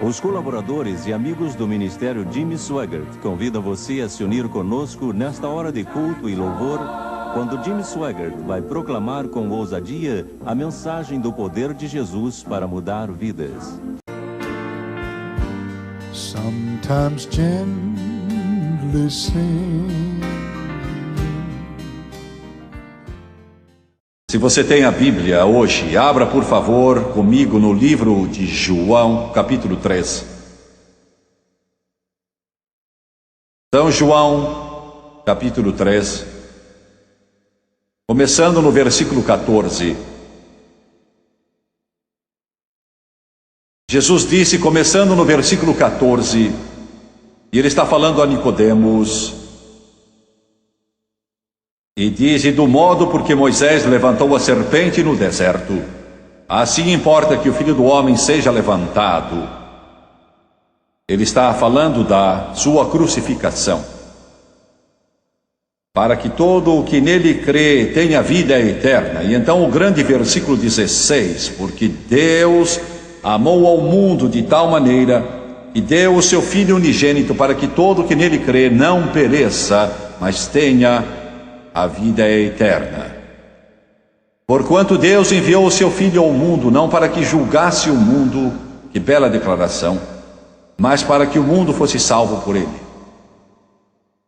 Os colaboradores e amigos do Ministério Jimmy Swaggart convidam você a se unir conosco nesta hora de culto e louvor, quando Jimmy Swaggart vai proclamar com ousadia a mensagem do poder de Jesus para mudar vidas. Sometimes gently sing. Se você tem a Bíblia hoje, abra por favor comigo no livro de João, capítulo 3. São João, capítulo 3, começando no versículo 14. Jesus disse, começando no versículo 14, e ele está falando a Nicodemos, e diz, e do modo porque Moisés levantou a serpente no deserto, assim importa que o Filho do Homem seja levantado. Ele está falando da sua crucificação, para que todo o que nele crê tenha vida eterna. E então o grande versículo 16, porque Deus amou ao mundo de tal maneira que deu o seu Filho unigênito para que todo o que nele crê não pereça, mas tenha a vida eterna. Porquanto Deus enviou o seu Filho ao mundo, não para que julgasse o mundo, que bela declaração, mas para que o mundo fosse salvo por ele.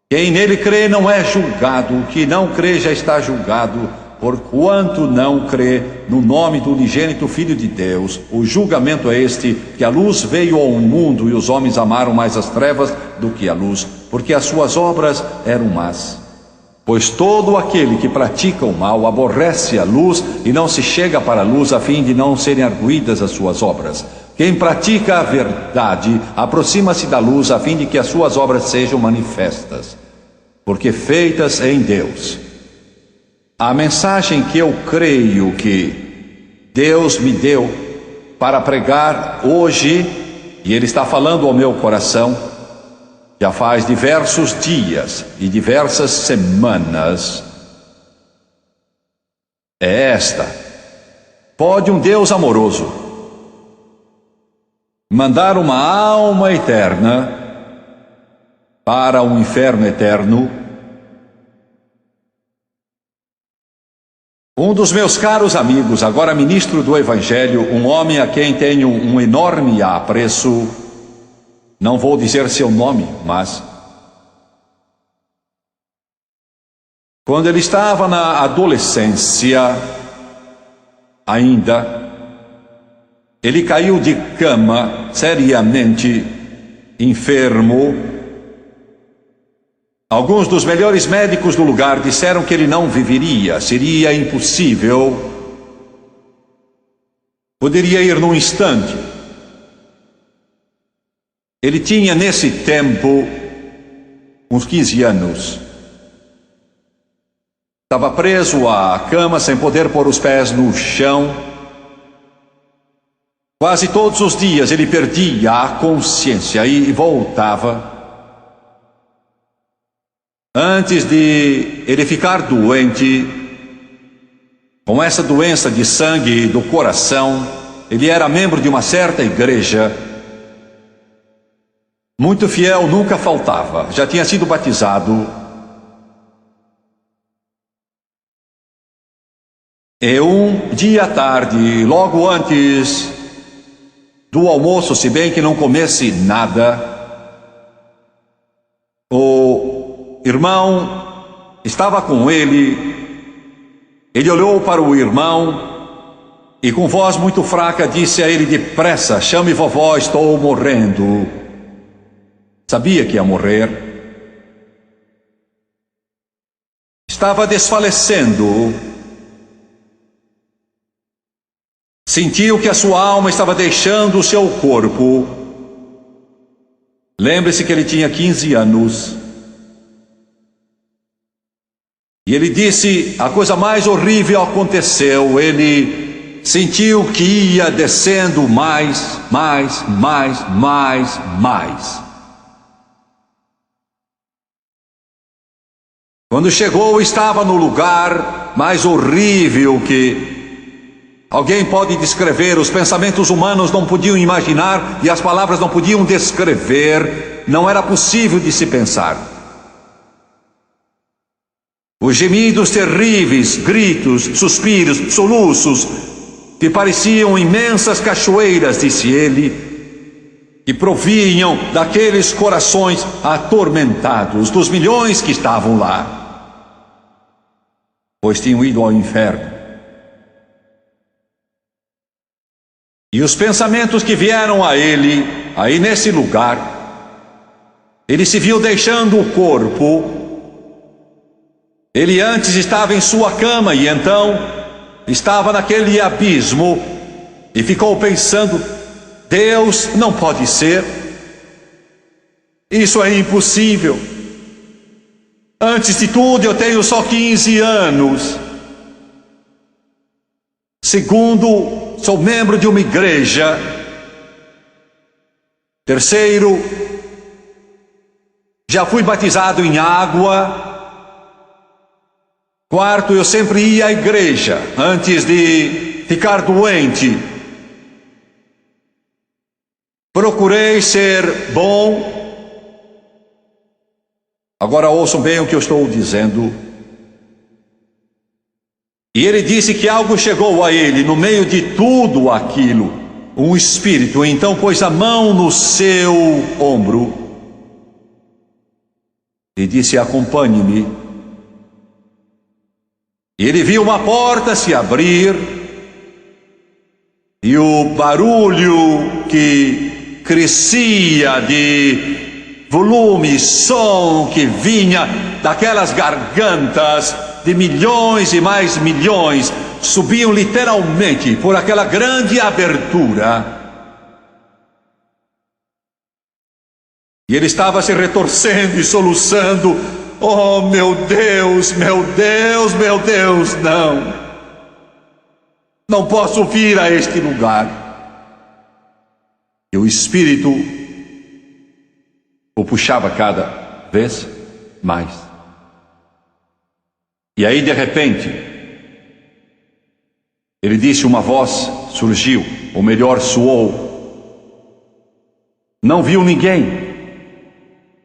Quem nele crê não é julgado, o que não crê já está julgado, porquanto não crê no nome do unigênito Filho de Deus. O julgamento é este, que a luz veio ao mundo e os homens amaram mais as trevas do que a luz, porque as suas obras eram más. Pois todo aquele que pratica o mal aborrece a luz e não se chega para a luz, a fim de não serem arguidas as suas obras. Quem pratica a verdade aproxima-se da luz, a fim de que as suas obras sejam manifestas, porque feitas em Deus. A mensagem que eu creio que Deus me deu para pregar hoje, e Ele está falando ao meu coração, já faz diversos dias e diversas semanas, é esta: pode um Deus amoroso mandar uma alma eterna para um inferno eterno? Um dos meus caros amigos, agora ministro do Evangelho, um homem a quem tenho um enorme apreço, não vou dizer seu nome, mas quando ele estava na adolescência ainda, ele caiu de cama, seriamente enfermo. Alguns dos melhores médicos do lugar disseram que ele não viveria, seria impossível, poderia ir num instante. Ele tinha nesse tempo uns 15 anos. Estava preso à cama sem poder pôr os pés no chão. Quase todos os dias ele perdia a consciência e voltava. Antes de ele ficar doente, com essa doença de sangue do coração, ele era membro de uma certa igreja. Muito fiel, nunca faltava, já tinha sido batizado. E um dia à tarde, logo antes do almoço, se bem que não comesse nada, o irmão estava com ele. Ele olhou para o irmão e com voz muito fraca disse a ele: depressa, chame vovó, estou morrendo. Sabia que ia morrer. Estava desfalecendo. Sentiu que a sua alma estava deixando o seu corpo. Lembre-se que ele tinha 15 anos. E ele disse, a coisa mais horrível aconteceu. Ele sentiu que ia descendo mais. Quando chegou, estava no lugar mais horrível que Alguém pode descrever, os pensamentos humanos não podiam imaginar e as palavras não podiam descrever, não era possível de se pensar. Os gemidos terríveis, gritos, suspiros, soluços, que pareciam imensas cachoeiras, disse ele, que provinham daqueles corações atormentados, dos milhões que estavam lá, pois tinham ido ao inferno. E os pensamentos que vieram a ele, aí nesse lugar, ele se viu deixando o corpo. Ele antes estava em sua cama e então estava naquele abismo e ficou pensando: Deus, não pode ser, isso é impossível. Antes de tudo, eu tenho só 15 anos. Segundo, sou membro de uma igreja. Terceiro, já fui batizado em água. Quarto, eu sempre ia à igreja antes de ficar doente. Procurei ser bom. Agora ouçam bem o que eu estou dizendo. E ele disse que algo chegou a ele no meio de tudo aquilo, um espírito. Então pôs a mão no seu ombro e disse: acompanhe-me. Ele viu uma porta se abrir e o barulho que crescia de volume, som que vinha daquelas gargantas de milhões e mais milhões, subiam literalmente por aquela grande abertura. E ele estava se retorcendo e soluçando: oh meu Deus, meu Deus, meu Deus, não posso vir a este lugar. E o Espírito o puxava cada vez mais. E aí de repente, ele disse, uma voz surgiu, ou melhor, soou. Não viu ninguém,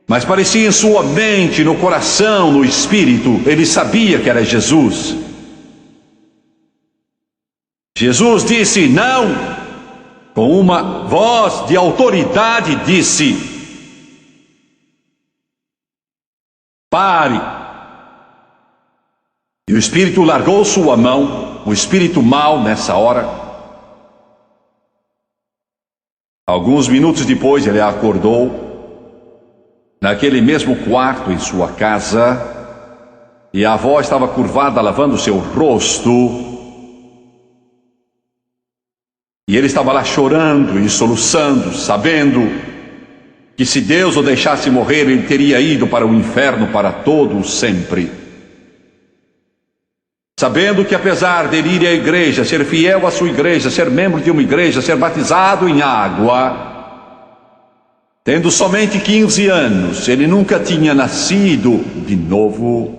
mas parecia em sua mente, no coração, no espírito, ele sabia que era Jesus. Jesus disse não, com uma voz de autoridade disse: pare. E o espírito largou sua mão, o espírito mau nessa hora. Alguns minutos depois ele acordou, naquele mesmo quarto em sua casa, e a avó estava curvada lavando seu rosto, e ele estava lá chorando e soluçando, sabendo que se Deus o deixasse morrer, ele teria ido para o inferno para todo sempre. Sabendo que apesar de ele ir à igreja, ser fiel à sua igreja, ser membro de uma igreja, ser batizado em água, tendo somente 15 anos, ele nunca tinha nascido de novo.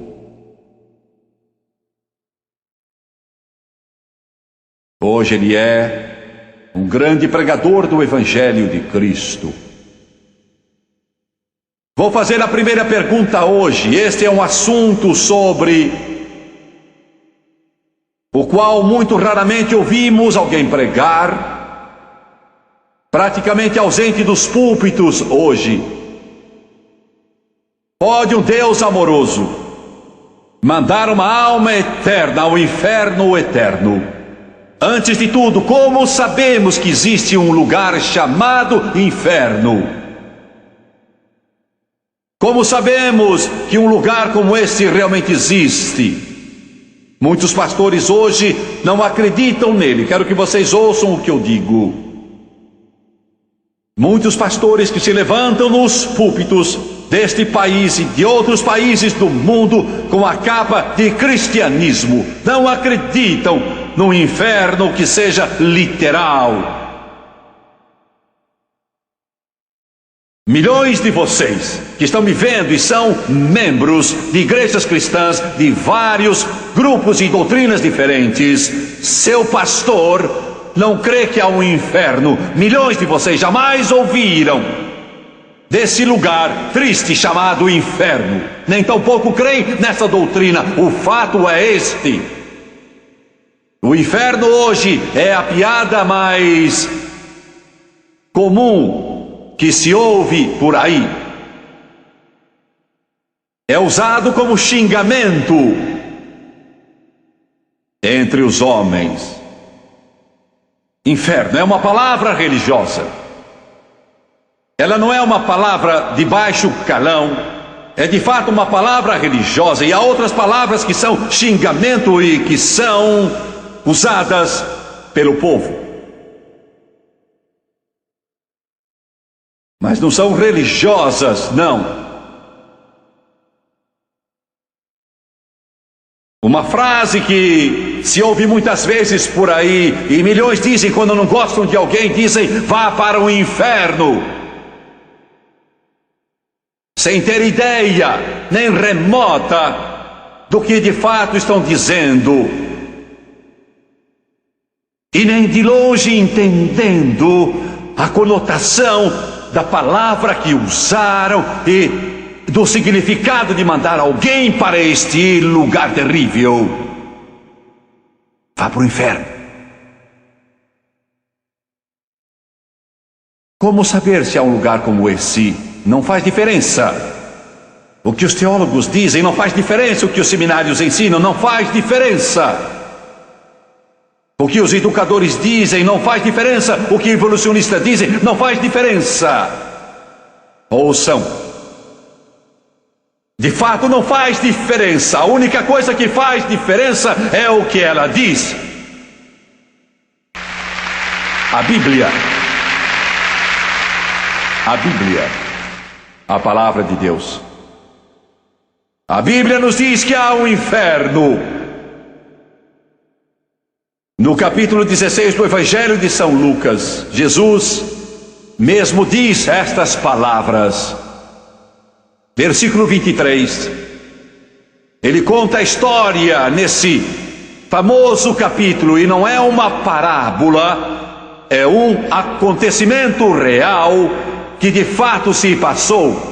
Hoje ele é um grande pregador do Evangelho de Cristo. Vou fazer a primeira pergunta hoje. Este é um assunto sobre o qual muito raramente ouvimos alguém pregar, praticamente ausente dos púlpitos hoje. Pode um Deus amoroso mandar uma alma eterna ao inferno eterno? Antes de tudo, como sabemos que existe um lugar chamado inferno? Como sabemos que um lugar como esse realmente existe? Muitos pastores hoje não acreditam nele. Quero que vocês ouçam o que eu digo. Muitos pastores que se levantam nos púlpitos deste país e de outros países do mundo com a capa de cristianismo não acreditam no inferno que seja literal. Milhões de vocês que estão me vendo e são membros de igrejas cristãs de vários grupos e doutrinas diferentes seu pastor, não crê que há um inferno. Milhões de vocês jamais ouviram desse lugar triste chamado inferno, nem tampouco creem nessa doutrina. O fato é este: o inferno hoje é a piada mais comum que se ouve por aí. É usado como xingamento entre os homens. Inferno é uma palavra religiosa. Ela não é uma palavra de baixo calão, é de fato uma palavra religiosa. E há outras palavras que são xingamento e que são usadas pelo povo, mas não são religiosas, não. Uma frase que se ouve muitas vezes por aí, e milhões dizem quando não gostam de alguém, dizem: vá para o inferno, sem ter ideia nem remota do que de fato estão dizendo, e nem de longe entendendo a conotação da palavra que usaram e do significado de mandar alguém para este lugar terrível. Vá para o inferno. Como saber se há um lugar como esse? Não faz diferença. O que os teólogos dizem não faz diferença. O que os seminários ensinam não faz diferença. O que os educadores dizem não faz diferença. O que evolucionistas dizem não faz diferença. Ouçam. De fato não faz diferença. A única coisa que faz diferença é o que ela diz. A Bíblia. A Bíblia. A palavra de Deus. A Bíblia nos diz que há um inferno. No capítulo 16 do Evangelho de São Lucas, Jesus mesmo diz estas palavras. Versículo 23. Ele conta a história nesse famoso capítulo, e não é uma parábola, é um acontecimento real que de fato se passou.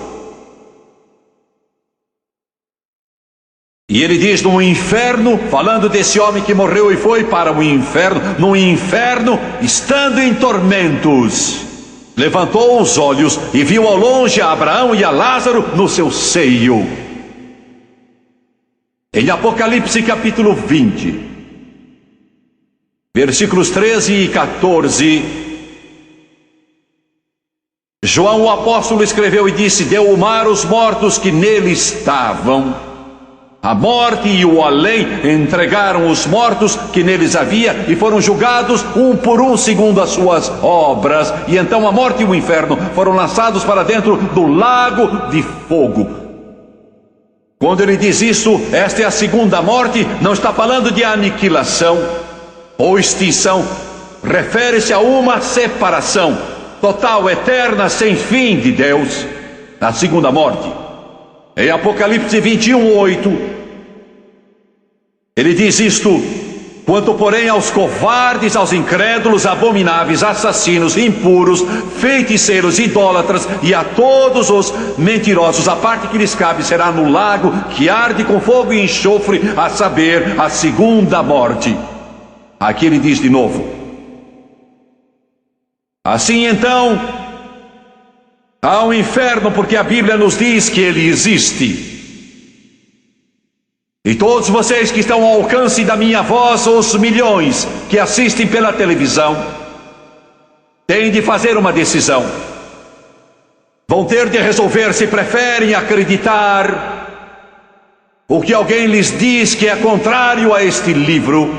E ele diz: no inferno, falando desse homem que morreu e foi para o inferno, no inferno, estando em tormentos, levantou os olhos e viu ao longe a Abraão e a Lázaro no seu seio. Em Apocalipse capítulo 20, versículos 13 e 14, João o apóstolo escreveu e disse: deu o mar os mortos que nele estavam. A morte e o além entregaram os mortos que neles havia e foram julgados um por um segundo as suas obras. E então a morte e o inferno foram lançados para dentro do lago de fogo. Quando ele diz isso, esta é a segunda morte, não está falando de aniquilação ou extinção. Refere-se a uma separação total, eterna, sem fim de Deus. A segunda morte. Em Apocalipse 21, 8, ele diz isto: quanto porém aos covardes, aos incrédulos, abomináveis, assassinos, impuros, feiticeiros, idólatras e a todos os mentirosos, a parte que lhes cabe será no lago que arde com fogo e enxofre, a saber, a segunda morte. Aqui ele diz de novo: assim então há um inferno, porque a Bíblia nos diz que ele existe. E todos vocês que estão ao alcance da minha voz, os milhões que assistem pela televisão, têm de fazer uma decisão. Vão ter de resolver se preferem acreditar o que alguém lhes diz que é contrário a este livro.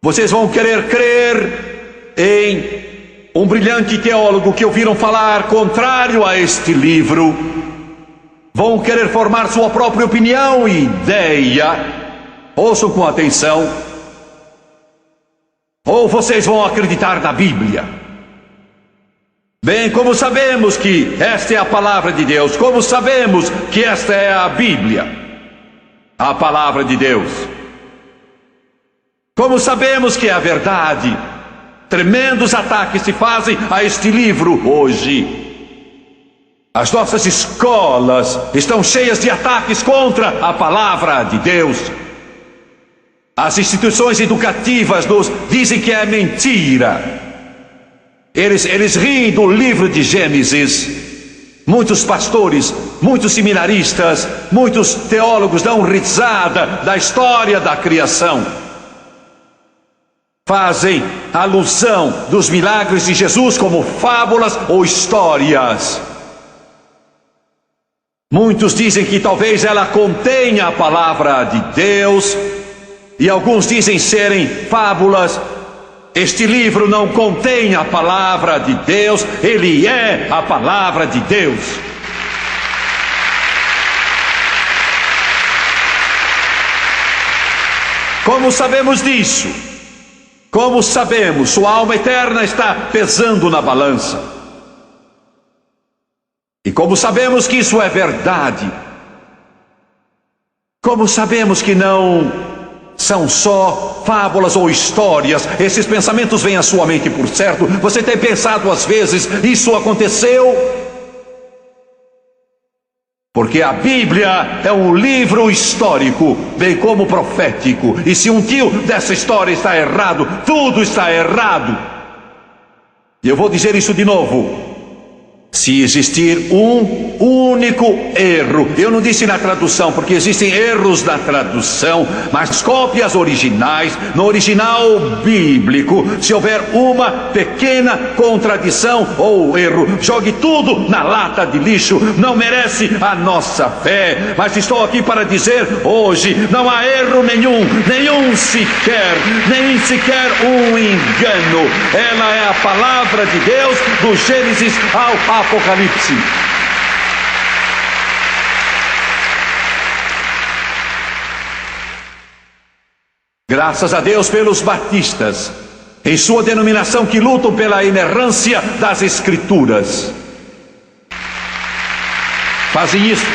Vocês vão querer crer em um brilhante teólogo que ouviram falar contrário a este livro. Vão querer formar sua própria opinião e ideia. Ouçam com atenção. Ou vocês vão acreditar na Bíblia. Bem, como sabemos que esta é a palavra de Deus? Como sabemos que esta é a Bíblia? A palavra de Deus. Como sabemos que é a verdade? Tremendos ataques se fazem a este livro hoje. As nossas escolas estão cheias de ataques contra a palavra de Deus. As instituições educativas nos dizem que é mentira. Eles riem do livro de Gênesis. Muitos pastores, muitos seminaristas, muitos teólogos dão risada da história da criação. Fazem alusão dos milagres de Jesus como fábulas ou histórias. Muitos dizem que talvez ela contenha a palavra de Deus, e alguns dizem serem fábulas. Este livro não contém a palavra de Deus, ele é a palavra de Deus. Como sabemos disso? Como sabemos? Sua alma eterna está pesando na balança. E como sabemos que isso é verdade? Como sabemos que não são só fábulas ou histórias? Esses pensamentos vêm à sua mente, por certo. Você tem pensado às vezes, isso aconteceu? Porque a Bíblia é um livro histórico, bem como profético. E se um tio dessa história está errado, tudo está errado. E eu vou dizer isso de novo. Se existir um único erro, eu não disse na tradução, porque existem erros na tradução, mas cópias originais, no original bíblico, se houver uma pequena contradição ou erro, jogue tudo na lata de lixo, não merece a nossa fé. Mas estou aqui para dizer hoje, não há erro nenhum sequer, nem sequer um engano. Ela é a palavra de Deus, do Gênesis ao Apocalipse. Graças a Deus pelos batistas, em sua denominação, que lutam pela inerrância das Escrituras. Fazem isso.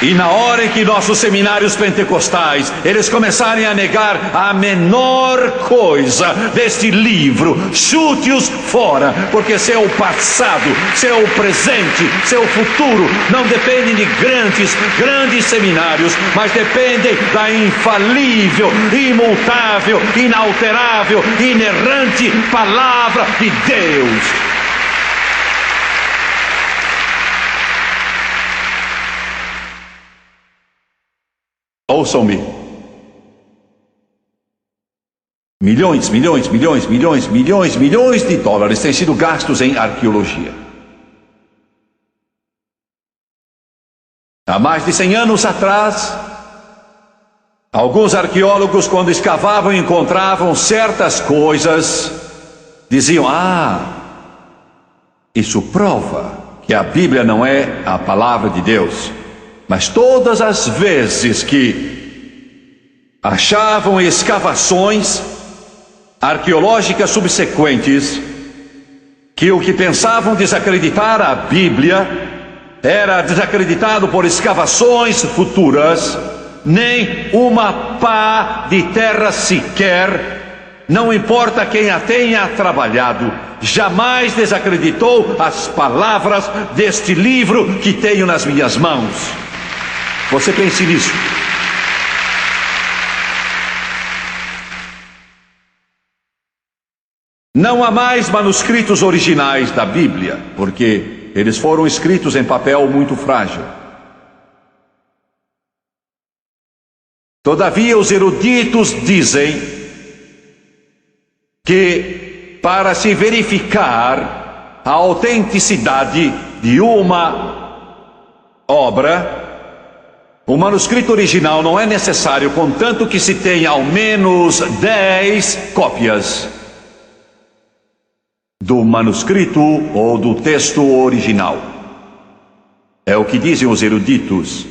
E na hora em que nossos seminários pentecostais, eles começarem a negar a menor coisa deste livro, chute-os fora, porque seu passado, seu presente, seu futuro não dependem de grandes seminários, mas dependem da infalível, imutável, inalterável, inerrante palavra de Deus. Ouçam-me. Milhões de dólares têm sido gastos em arqueologia. Há mais de 100 anos atrás, alguns arqueólogos, quando escavavam e encontravam certas coisas, diziam: isso prova que a Bíblia não é a palavra de Deus. Mas todas as vezes que achavam escavações arqueológicas subsequentes, que o que pensavam desacreditar a Bíblia era desacreditado por escavações futuras, nem uma pá de terra sequer, não importa quem a tenha trabalhado, jamais desacreditou as palavras deste livro que tenho nas minhas mãos. Você pense nisso. Não há mais manuscritos originais da Bíblia, porque eles foram escritos em papel muito frágil. Todavia, os eruditos dizem que, para se verificar a autenticidade de uma obra, o manuscrito original não é necessário, contanto que se tenha ao menos 10 cópias do manuscrito ou do texto original. É o que dizem os eruditos.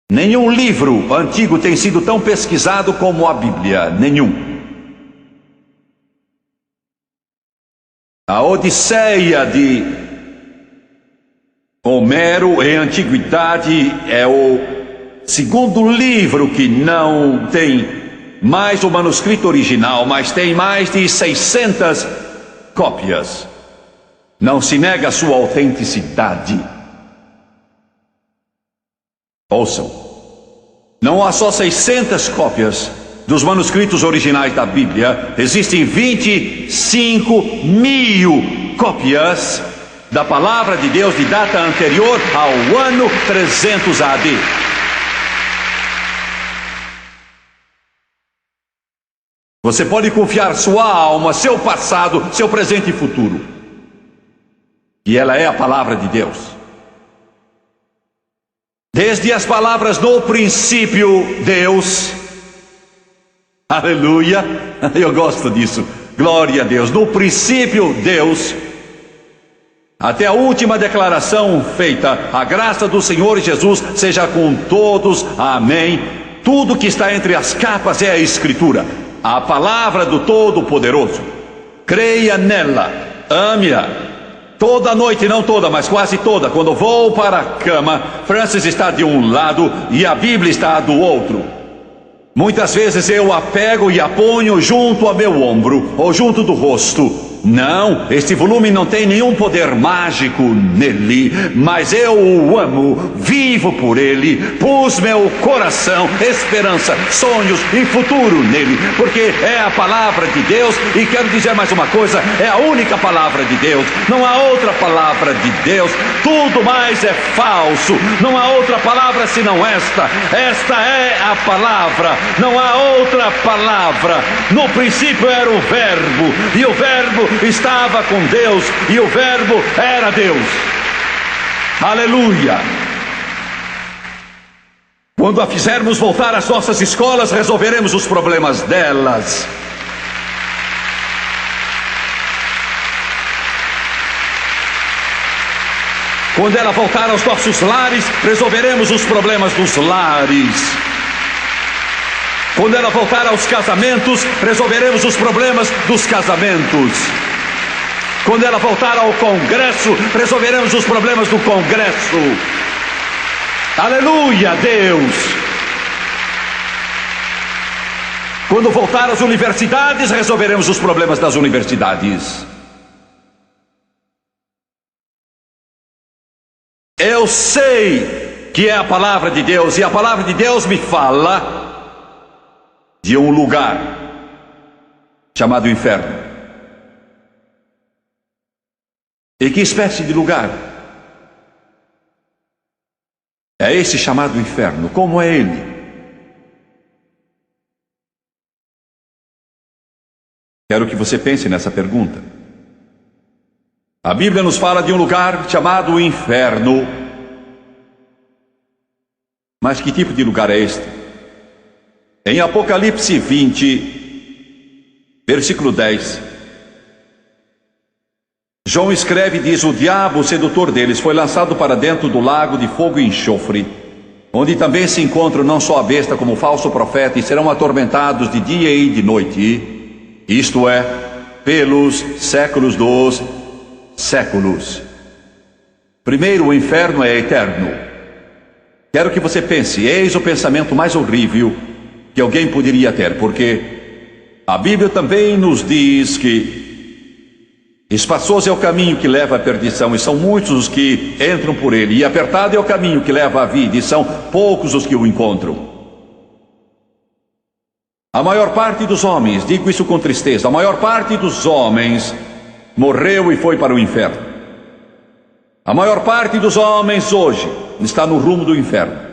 Nenhum livro antigo tem sido tão pesquisado como a Bíblia. Nenhum. A Odisseia de Homero, em antiguidade, é o segundo livro que não tem mais o manuscrito original, mas tem mais de 600 cópias. Não se nega a sua autenticidade. Ouçam, não há só 600 cópias dos manuscritos originais da Bíblia, existem 25.000 cópias da palavra de Deus de data anterior ao ano 300 AD. Você pode confiar sua alma, seu passado, seu presente e futuro. E ela é a palavra de Deus. Desde as palavras no princípio, Deus. Aleluia. Eu gosto disso. Glória a Deus. No princípio, Deus. Até a última declaração feita, a graça do Senhor Jesus seja com todos, amém. Tudo que está entre as capas é a Escritura, a palavra do Todo-Poderoso. Creia nela, ame-a. Toda noite, não toda, mas quase toda, quando vou para a cama, Francis está de um lado e a Bíblia está do outro. Muitas vezes eu a pego e a ponho junto ao meu ombro ou junto do rosto. Não, este volume não tem nenhum poder mágico nele, mas eu o amo, vivo por ele, pus meu coração, esperança, sonhos e futuro nele, porque é a palavra de Deus. E quero dizer mais uma coisa, é a única palavra de Deus, não há outra palavra de Deus, tudo mais é falso, não há outra palavra senão esta é a palavra, não há outra palavra. No princípio era o Verbo, e o Verbo estava com Deus, e o Verbo era Deus. Aleluia. Quando a fizermos voltar às nossas escolas, resolveremos os problemas delas. Quando ela voltar aos nossos lares, resolveremos os problemas dos lares. Quando ela voltar aos casamentos, resolveremos os problemas dos casamentos. Quando ela voltar ao Congresso, resolveremos os problemas do Congresso. Aleluia, Deus. Quando voltar às universidades, resolveremos os problemas das universidades. Eu sei que é a palavra de Deus, e a palavra de Deus me fala de um lugar chamado inferno. E que espécie de lugar é esse chamado inferno? Como é ele? Quero que você pense nessa pergunta. A Bíblia nos fala de um lugar chamado inferno. Mas que tipo de lugar é este? Em Apocalipse 20, versículo 10, João escreve e diz: o diabo, o sedutor deles, foi lançado para dentro do lago de fogo e enxofre, onde também se encontram não só a besta como o falso profeta, e serão atormentados de dia e de noite, isto é, pelos séculos dos séculos. Primeiro, o inferno é eterno. Quero que você pense, eis o pensamento mais horrível que alguém poderia ter, porque a Bíblia também nos diz que espaçoso é o caminho que leva à perdição, e são muitos os que entram por ele, e apertado é o caminho que leva à vida, e são poucos os que o encontram. A maior parte dos homens, digo isso com tristeza, a maior parte dos homens morreu e foi para o inferno. A maior parte dos homens hoje está no rumo do inferno.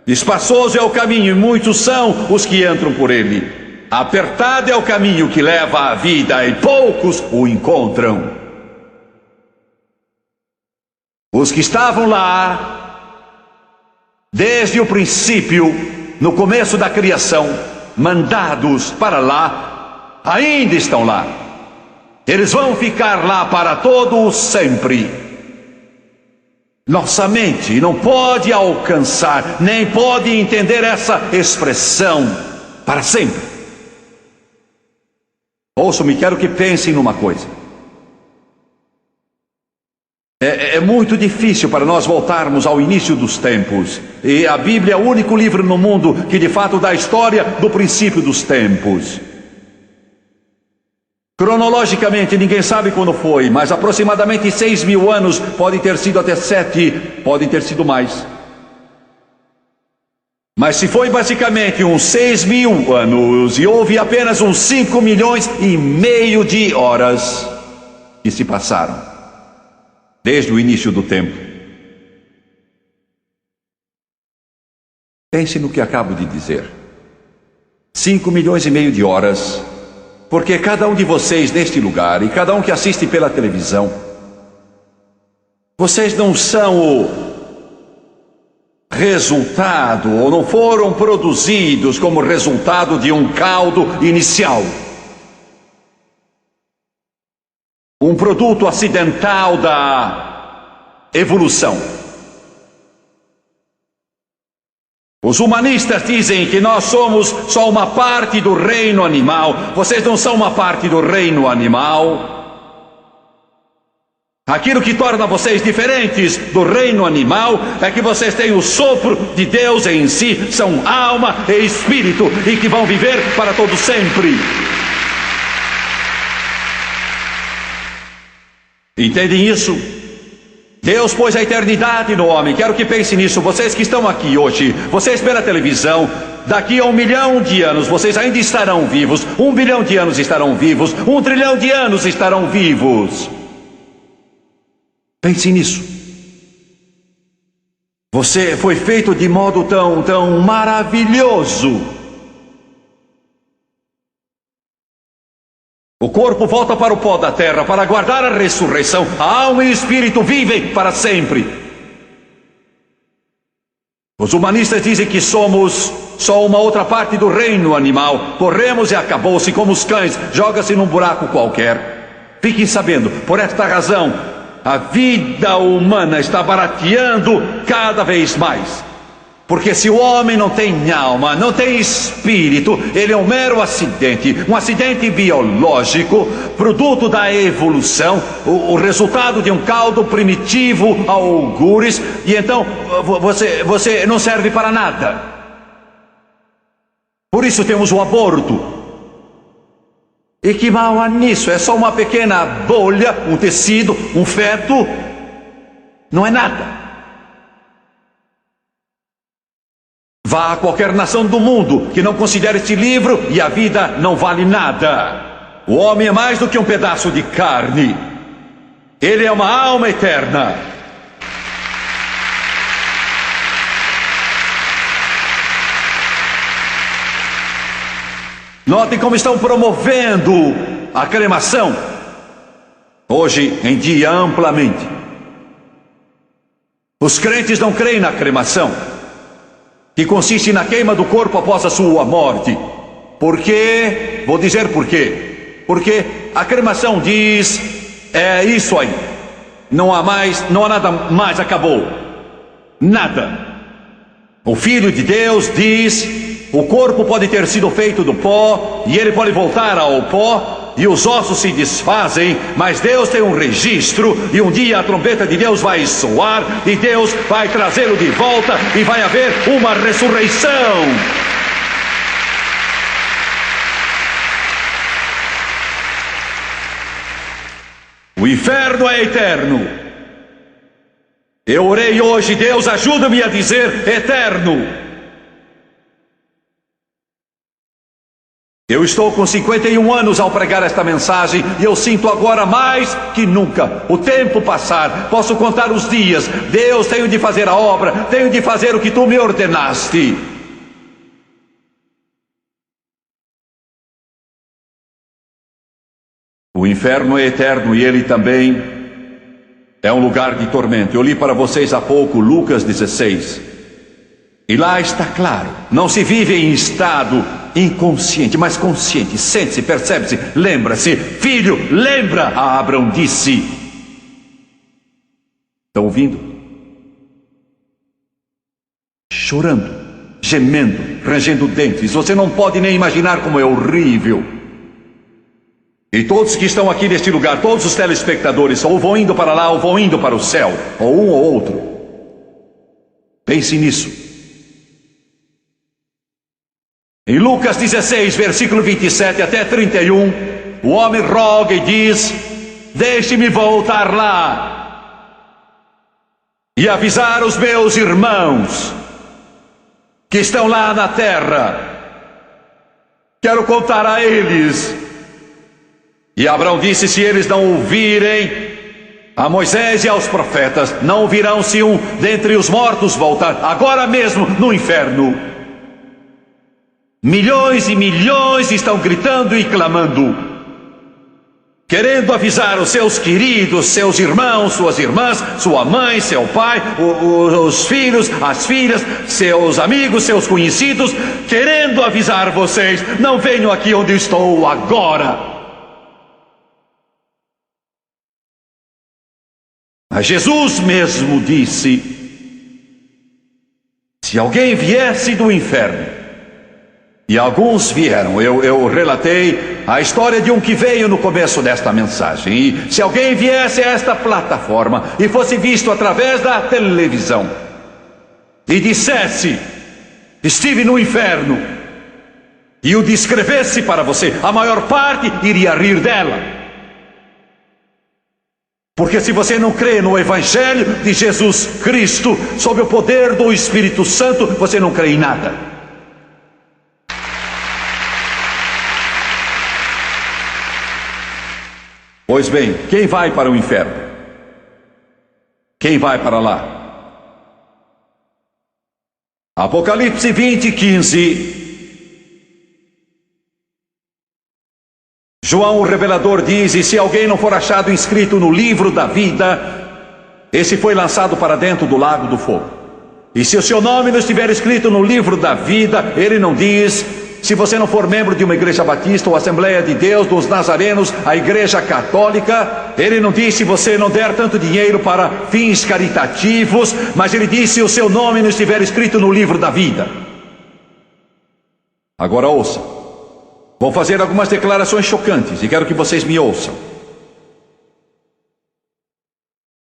Espaçoso é o caminho, e muitos são os que entram por ele. Apertado é o caminho que leva à vida, e poucos o encontram. Os que estavam lá desde o princípio, no começo da criação, mandados para lá, ainda estão lá. Eles vão ficar lá para todo sempre. Nossa mente não pode alcançar, nem pode entender essa expressão para sempre. Ouçam-me, quero que pensem numa coisa. É muito difícil para nós voltarmos ao início dos tempos. E a Bíblia é o único livro no mundo que de fato dá a história do princípio dos tempos. Cronologicamente ninguém sabe quando foi, mas aproximadamente 6.000 anos, podem ter sido até 7, podem ter sido mais. Mas se foi basicamente uns 6.000 anos e houve apenas uns 5,5 milhões de horas que se passaram desde o início do tempo. Pense no que acabo de dizer. 5,5 milhões de horas, porque cada um de vocês neste lugar e cada um que assiste pela televisão, vocês não são o resultado, ou não foram produzidos como resultado de um caldo inicial. Um produto acidental da evolução. Os humanistas dizem que nós somos só uma parte do reino animal. Vocês não são uma parte do reino animal. Aquilo que torna vocês diferentes do reino animal é que vocês têm o sopro de Deus em si, são alma e espírito, e que vão viver para todo sempre. Entendem isso? Deus pôs a eternidade no homem. Quero que pensem nisso. Vocês que estão aqui hoje, vocês pela televisão, daqui a 1 milhão de anos vocês ainda estarão vivos. 1 bilhão de anos estarão vivos. 1 trilhão de anos estarão vivos. Pense nisso. Você foi feito de modo tão maravilhoso. O corpo volta para o pó da terra para aguardar a ressurreição. A alma e o espírito vivem para sempre. Os humanistas dizem que somos só uma outra parte do reino animal. Corremos e acabou-se como os cães. Joga-se num buraco qualquer. Fiquem sabendo, por esta razão, a vida humana está barateando cada vez mais. Porque se o homem não tem alma, não tem espírito, ele é um mero acidente, um acidente biológico, produto da evolução, o resultado de um caldo primitivo, algures, e então você não serve para nada. Por isso temos o aborto. E que mal há nisso? É só uma pequena bolha, um tecido, um feto, não é nada. Vá a qualquer nação do mundo que não considere este livro e a vida não vale nada. O homem é mais do que um pedaço de carne. Ele é uma alma eterna. Notem como estão promovendo a cremação hoje em dia amplamente. Os crentes não creem na cremação, que consiste na queima do corpo após a sua morte. Por quê? Vou dizer por quê. Porque a cremação diz, é isso aí. Não há nada mais, acabou. Nada. O Filho de Deus diz, o corpo pode ter sido feito do pó, e ele pode voltar ao pó, e os ossos se desfazem, mas Deus tem um registro, e um dia a trombeta de Deus vai soar, e Deus vai trazê-lo de volta, e vai haver uma ressurreição. O inferno é eterno. Eu orei hoje, Deus ajuda-me a dizer eterno. Eu estou com 51 anos ao pregar esta mensagem e eu sinto agora mais que nunca o tempo passar. Posso contar os dias. Deus, tenho de fazer a obra, tenho de fazer o que tu me ordenaste. O inferno é eterno e ele também é um lugar de tormento. Eu li para vocês há pouco Lucas 16. E lá está claro, não se vive em estado inconsciente, mas consciente. Sente-se, percebe-se, lembra-se. Filho, lembra, a Abraão disse. Estão ouvindo? Chorando, gemendo, rangendo dentes. Você não pode nem imaginar como é horrível. E todos que estão aqui neste lugar, todos os telespectadores, ou vão indo para lá, ou vão indo para o céu, ou um ou outro. Pense nisso. Em Lucas 16, versículo 27 até 31, o homem roga e diz: deixe-me voltar lá e avisar os meus irmãos que estão lá na terra. Quero contar a eles. E Abraão disse: se eles não ouvirem a Moisés e aos profetas, não ouvirão se um dentre os mortos voltar, agora mesmo no inferno. Milhões e milhões estão gritando e clamando, querendo avisar os seus queridos, seus irmãos, suas irmãs, sua mãe, seu pai, os filhos, as filhas, seus amigos, seus conhecidos, querendo avisar vocês: não venham aqui onde eu estou agora. Mas Jesus mesmo disse: se alguém viesse do inferno, e alguns vieram, eu relatei a história de um que veio no começo desta mensagem. E se alguém viesse a esta plataforma e fosse visto através da televisão e dissesse: estive no inferno, e o descrevesse para você, a maior parte iria rir dela. Porque se você não crê no Evangelho de Jesus Cristo, sob o poder do Espírito Santo, você não crê em nada. Pois bem, quem vai para o inferno? Quem vai para lá? Apocalipse 20, 15. João o revelador diz: e se alguém não for achado inscrito no livro da vida, esse foi lançado para dentro do lago do fogo. E se o seu nome não estiver escrito no livro da vida, ele não diz: se você não for membro de uma igreja batista ou Assembleia de Deus, dos Nazarenos, a igreja católica, ele não diz se você não der tanto dinheiro para fins caritativos, mas ele diz: se o seu nome não estiver escrito no livro da vida. Agora ouça. Vou fazer algumas declarações chocantes e quero que vocês me ouçam.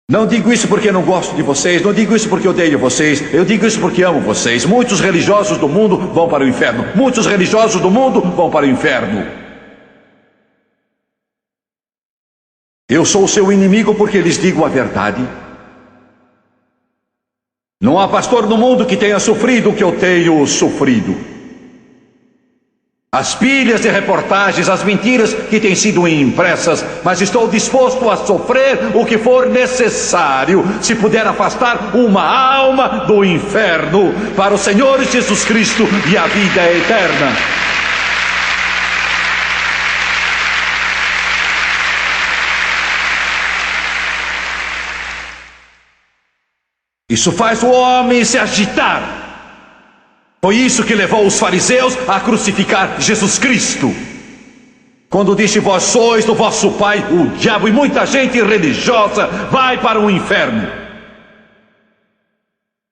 Não digo isso porque não gosto de vocês, não digo isso porque odeio vocês, eu digo isso porque amo vocês. Muitos religiosos do mundo vão para o inferno. Muitos religiosos do mundo vão para o inferno. Eu sou o seu inimigo porque lhes digo a verdade. Não há pastor no mundo que tenha sofrido o que eu tenho sofrido. As pilhas de reportagens, as mentiras que têm sido impressas, mas estou disposto a sofrer o que for necessário, se puder afastar uma alma do inferno para o Senhor Jesus Cristo e a vida eterna. Isso faz o homem se agitar. Foi isso que levou os fariseus a crucificar Jesus Cristo. Quando disse: vós sois do vosso pai o diabo, e muita gente religiosa vai para o inferno.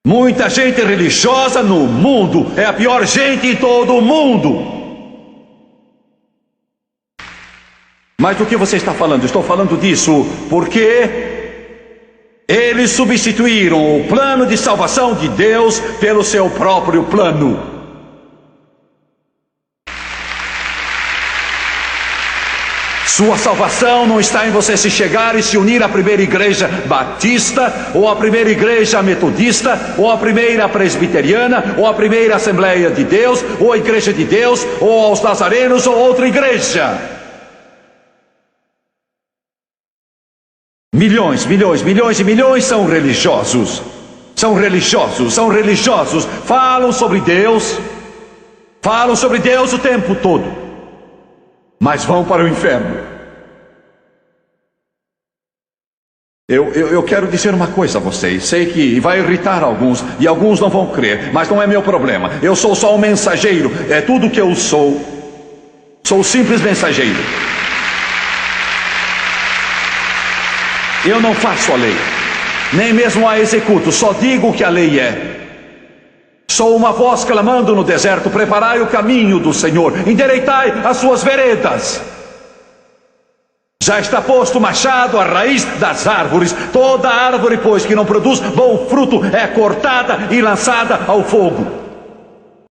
Muita gente religiosa no mundo é a pior gente em todo o mundo. Mas do que você está falando? Estou falando disso porque eles substituíram o plano de salvação de Deus pelo seu próprio plano. Sua salvação não está em você se chegar e se unir à primeira igreja batista, ou à primeira igreja metodista, ou à primeira presbiteriana, ou à primeira Assembleia de Deus, ou à igreja de Deus, ou aos nazarenos, ou outra igreja. Milhões, milhões, milhões e milhões são religiosos. São religiosos, são religiosos. Falam sobre Deus o tempo todo, mas vão para o inferno. Eu quero dizer uma coisa a vocês. Sei que vai irritar alguns, e alguns não vão crer, mas não é meu problema. Eu sou só um mensageiro, é tudo que eu sou. Sou simples mensageiro. Eu não faço a lei, nem mesmo a executo, só digo o que a lei é. Sou uma voz clamando no deserto: preparai o caminho do Senhor, endireitai as suas veredas. Já está posto o machado à raiz das árvores. Toda árvore, pois, que não produz bom fruto é cortada e lançada ao fogo.